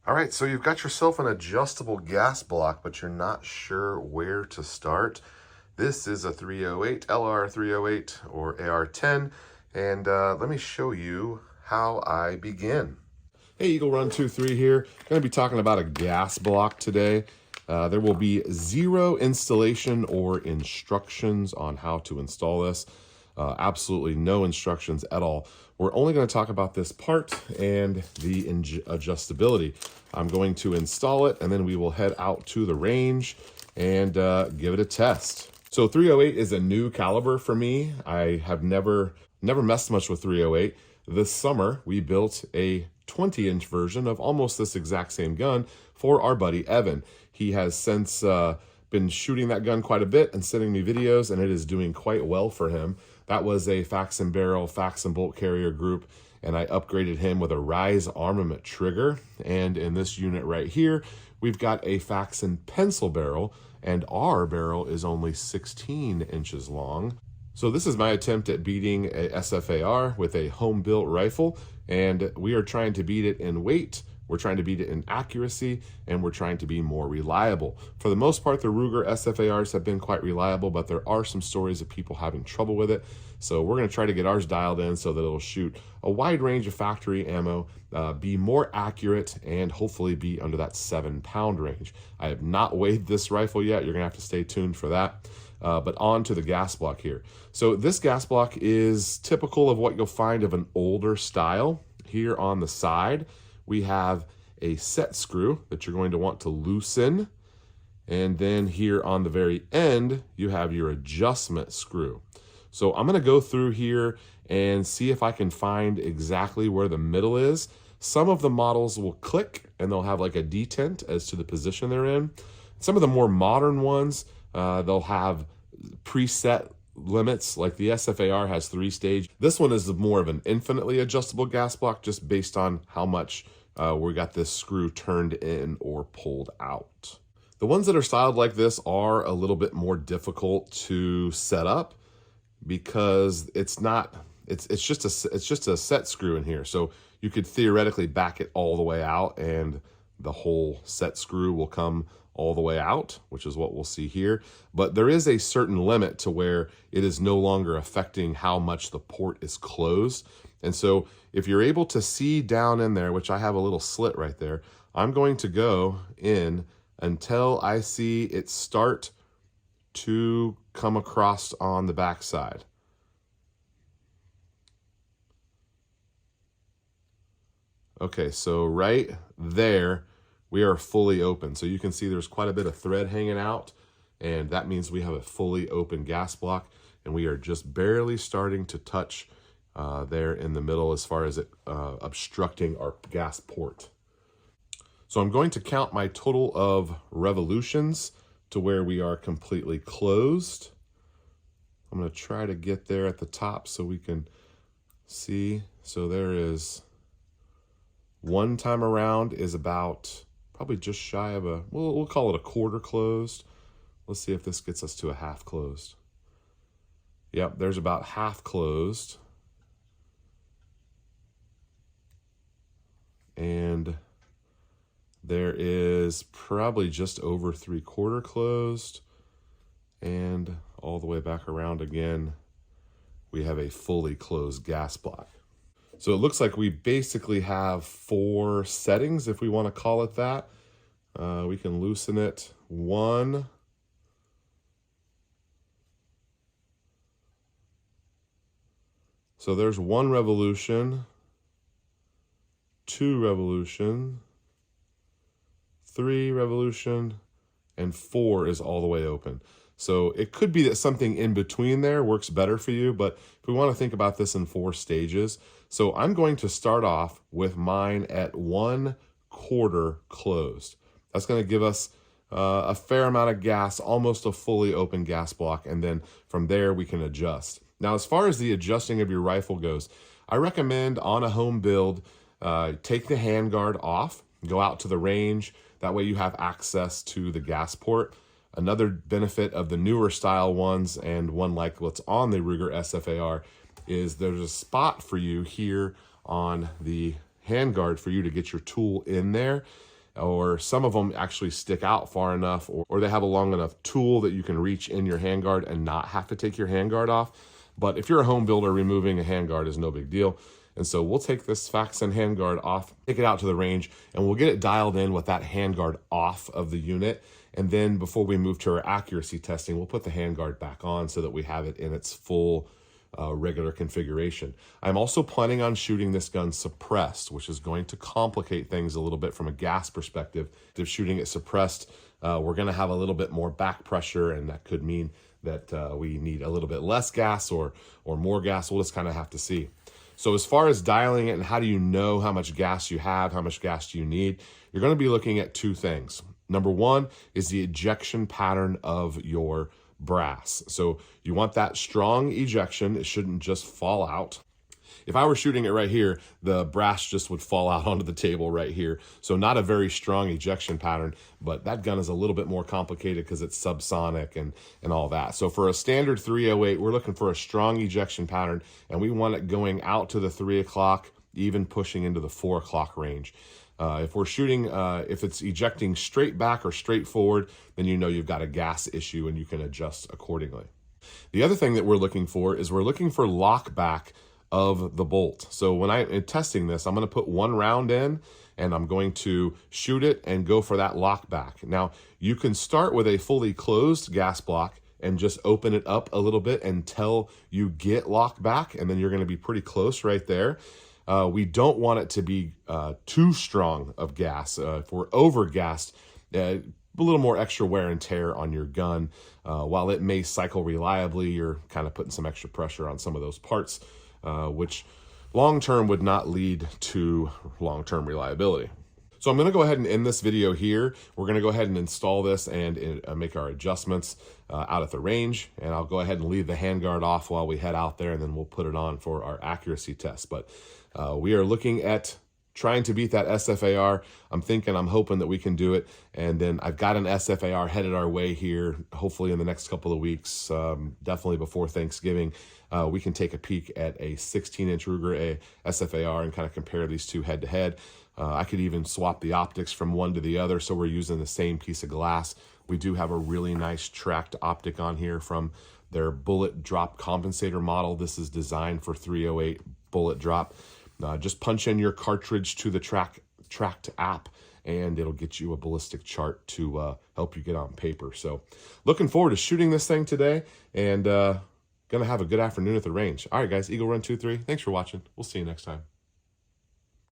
All right, so you've got yourself an adjustable gas block, but you're not sure where to start. This is a 308, LR 308 or AR10, and let me show you how I begin. Hey, Eagle Run 23 here. Going to be talking about a gas block today. There will be zero installation or instructions on how to install this. Absolutely no instructions at all. We're only going to talk about this part and the adjustability. I'm going to install it and then we will head out to the range and give it a test. So 308 is a new caliber for me. I have never messed much with 308. This summer, we built a 20-inch version of almost this exact same gun for our buddy Evan. He has since been shooting that gun quite a bit and sending me videos, and it is doing quite well for him. That was a fax and barrel, fax and bolt carrier group, and I upgraded him with a Rise armament trigger. And in this unit right here, we've got a fax and pencil barrel, and our barrel is only 16 inches long. So this is my attempt at beating a SFAR with a home-built rifle, and we are trying to beat it in weight, we're trying to beat it in accuracy, and we're trying to be more reliable. For the most part, the Ruger SFARs have been quite reliable, but there are some stories of people having trouble with it. So we're going to try to get ours dialed in so that it'll shoot a wide range of factory ammo, be more accurate, and hopefully be under that 7-pound range. I have not weighed this rifle yet. You're going to have to stay tuned for that. But on to the gas block here. So this gas block is typical of what you'll find of an older style. Here on the side, we have a set screw that you're going to want to loosen. And then here on the very end, you have your adjustment screw. So I'm going to go through here and see if I can find exactly where the middle is. Some of the models will click and they'll have like a detent as to the position they're in. Some of the more modern ones, they'll have preset limits, like the SFAR has 3-stage. This one is more of an infinitely adjustable gas block just based on how much we got this screw turned in or pulled out. The ones that are styled like this are a little bit more difficult to set up because it's just a set screw in here. So you could theoretically back it all the way out and the whole set screw will come all the way out, which is what we'll see here. But there is a certain limit to where it is no longer affecting how much the port is closed. And so if you're able to see down in there, which I have a little slit right there, I'm going to go in until I see it start to come across on the back side. Okay, so right there, we are fully open. So you can see there's quite a bit of thread hanging out, and that means we have a fully open gas block, and we are just barely starting to touch there in the middle as far as it obstructing our gas port. So I'm going to count my total of revolutions to where we are completely closed. I'm going to try to get there at the top so we can see. So there is one time around is about probably just shy of we'll call it a quarter closed. Let's see if this gets us to a half closed. Yep, there's about half closed. And there is probably just over 3/4 closed. And all the way back around again, we have a fully closed gas block. So it looks like we basically have 4 settings, if we want to call it that. We can loosen it. 1. So there's 1 revolution, 2 revolution, 3 revolution, and 4 is all the way open. So it could be that something in between there works better for you, but if we want to think about this in 4 stages. So I'm going to start off with mine at 1/4 closed. That's going to give us a fair amount of gas, almost a fully open gas block, and then from there we can adjust. Now, as far as the adjusting of your rifle goes, I recommend on a home build, take the handguard off, go out to the range. That way you have access to the gas port. Another benefit of the newer style ones, and one like what's on the Ruger SFAR, is there's a spot for you here on the handguard for you to get your tool in there. or some of them actually stick out far enough, or they have a long enough tool that you can reach in your handguard and not have to take your handguard off. But if you're a home builder, removing a handguard is no big deal. And so we'll take this Faxon handguard off, take it out to the range, and we'll get it dialed in with that handguard off of the unit. And then before we move to our accuracy testing, we'll put the handguard back on so that we have it in its full regular configuration. I'm also planning on shooting this gun suppressed, which is going to complicate things a little bit from a gas perspective. If shooting it suppressed, we're going to have a little bit more back pressure, and that could mean that we need a little bit less gas or more gas. We'll just kind of have to see. So as far as dialing it and how do you know how much gas you have, how much gas do you need, you're going to be looking at two things. Number one is the ejection pattern of your brass. So you want that strong ejection. It shouldn't just fall out. If I were shooting it right here, the brass just would fall out onto the table right here. So not a very strong ejection pattern, but that gun is a little bit more complicated because it's subsonic and all that. So for a standard 308, we're looking for a strong ejection pattern, and we want it going out to the 3 o'clock, even pushing into the 4 o'clock range. If we're shooting, if it's ejecting straight back or straight forward, then you know you've got a gas issue and you can adjust accordingly. The other thing that we're looking for is we're looking for lock back of the bolt. So when I'm testing this, I'm going to put one round in and I'm going to shoot it and go for that lock back. Now, you can start with a fully closed gas block and just open it up a little bit until you get lock back, and then you're going to be pretty close right there. We don't want it to be too strong of gas. If we're over gassed, a little more extra wear and tear on your gun. While it may cycle reliably, you're kind of putting some extra pressure on some of those parts, which long-term would not lead to long-term reliability. So I'm going to go ahead and end this video here. We're going to go ahead and install this and make our adjustments out at the range. And I'll go ahead and leave the handguard off while we head out there, and then we'll put it on for our accuracy test. But we are looking at trying to beat that SFAR. I'm hoping that we can do it. And then I've got an SFAR headed our way here, hopefully in the next couple of weeks, definitely before Thanksgiving. We can take a peek at a 16-inch Ruger SFAR and kind of compare these two head to head. I could even swap the optics from one to the other, so we're using the same piece of glass. We do have a really nice tracked optic on here from their bullet drop compensator model. This is designed for 308 bullet drop. Just punch in your cartridge to the tracked app, and it'll get you a ballistic chart to help you get on paper. So looking forward to shooting this thing today, and gonna have a good afternoon at the range. All right, guys, Eagle Run 23, thanks for watching. We'll see you next time.